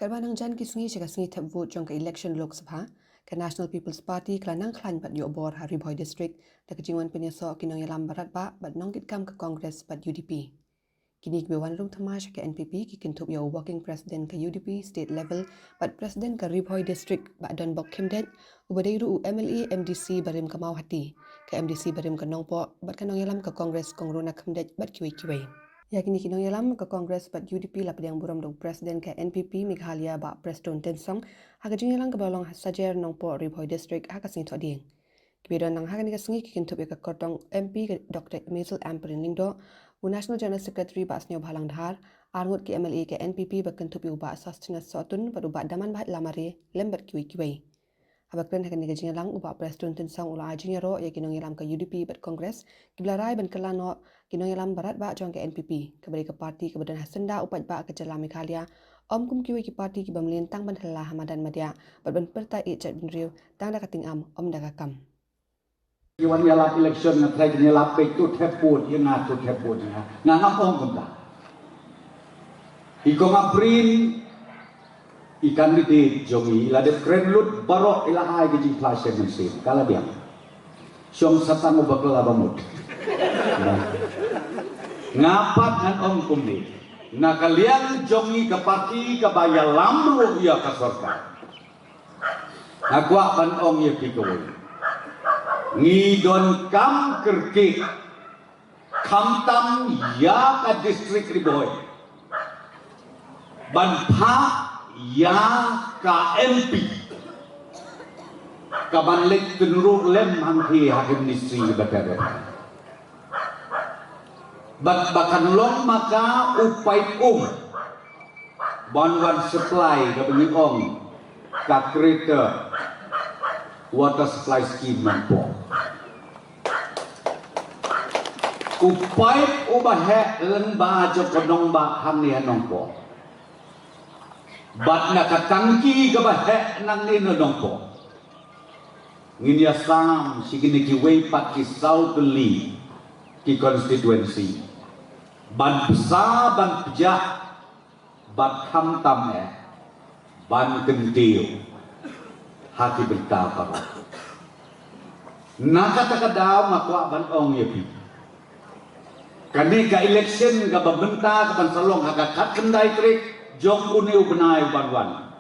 Kadang jan ki sungi chaka sungi tap vote jong ka election Lok Sabha ka National People's Party kelanang klan bat yo bor Hari Boy District da kejingwan penyeso kinong yalam barat ba bat nong kitkam ka Congress bat UDP. Kini kebewan rum thamash ka NPP ki kintup yo working president ka UDP state level bat president ka Riboy District bat don bok kimdet ubadairu MLA MDC barim ka mau hati ka MDC barim ka nongpo bat kanong yalam ka Congress kongrona kimdet bat kiwi-kiwi. Yakini kinong yalam ke Congress bat UDP la pediang buram dong Presiden ke NPP Meghalaya ba Preston Tensong haga jing yalang ke balong sajer nong po Riboy District haga sing thoding. Kibidon nang haga ni ka singi kikintup ya ka kortong MP ke Dr. Maisel Amperin Lingdo u National General Secretary ba Asnyo Bhalang Dhar arngut ke MLA ke NPP ba kintup yu ba Sustenance Sotun ba ba daman ba lamare lembat kiwi-kiwi. Habakren hakan niga jingalang uba Preston Tensong ula ajingero ya kinong yalam ke UDP bat Congress kiblarai ban kelano kinong yalam barat ba jong ke NPP kebari ke parti kebadan hasenda upat ba ke Jala Meghalaya om kum kiwi ki parti ki bamlintang ban hala Hamadan Madya bat ban perta i chat bin riu tang da kating am om da kam Iwan yalam election na try yalam pe tu theput yang ngatu theput na ngam ong kum ta iko ngaprin ikan di jongi la de kren lut barok ila ai ke jing flash mesin kala dia syong satang ubakla bamut ngapat ngan om kumni na kalian jongi ke parti ke bayar lamru ya ka sorka agwa ban ong ye pikoy ngidon kam kerke kamtam ya ka district Riboy ban pha ya ka MP ka banlik tenuru lem hangki hakim ministry batare bakan long maka upai banwan supply ka bengong ka kereta water supply scheme mampo upai ubah len ba jo konong ba hamni hanong po bat na katangki ka ba nang ni nong po nginya sam sigini ki way pat ki South Lee ki constituency ban besar ban pejak ban hamtam ban kentil hati berita para nak kata daw makwa ban ong yepi kani ka election ka babenta ka ban salong hakakat kendai trik jong uniu benai banwan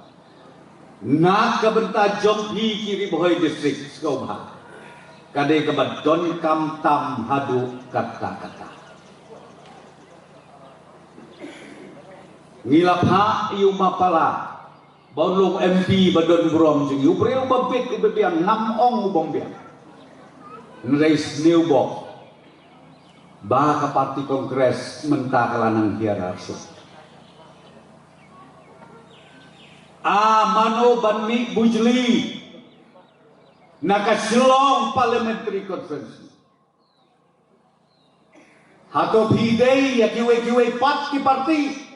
nak ka benta jong hi kiri Riboy district skobha kade ka ban don kam tam hadu kata-kata ngilapha iu mapala bonlong MP badon brom jing yu preu babit ubebian nam ong ubombian nreis neubok ba ka parti kongres menta kalanang hierarki mano banmi bujli nakasilong parliamentary conference hato bidei ya kiwe pat ki parti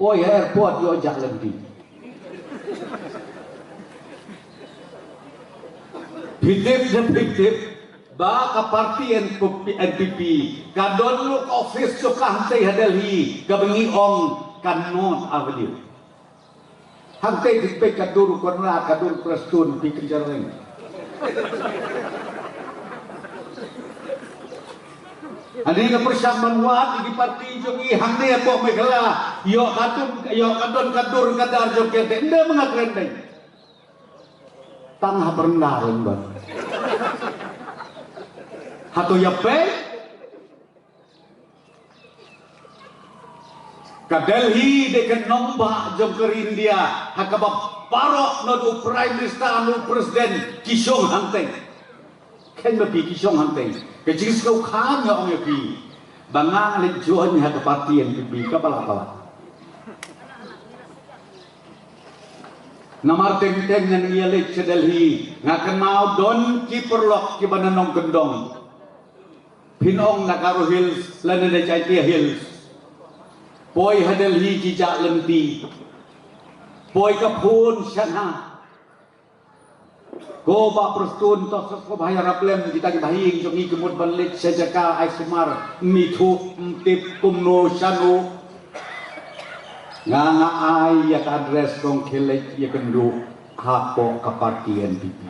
Poi airport yo jak lebih. Bidip ba ka parti NPP kadon lu office so ka hantai Delhi ka bengi ong kanon avenue. Hantai dipe kadur konra kadur Preston pi kejareng. Ani ka persamaan wat di parti jongi hangde po megala yo kadon kadur kadar joget ende mengakren dai tang habernaron ba hato yape ka Delhi de kan nomba joker India hakaba barok no prime minister anu presiden Kishong hangteng ken mapi Kishong hangteng kejis kau kan ya ong yapi bangang lejuan ha ka parti NPP ka pala namar teng-teng yang ia lek ke Delhi ngakan mau don ki perlok ki bananong kendong pinong nakaro hills lana de Chaitia hills poi ha Delhi ki jak lenti poi ka phun shana Ko ba Preston to ko bahaya raplem kita bahing jongi kemud balik sejaka ai sumar mithu tip kumno shanu Nga ai ya ka address kong kelek ya kendu hapo ka parti NPP.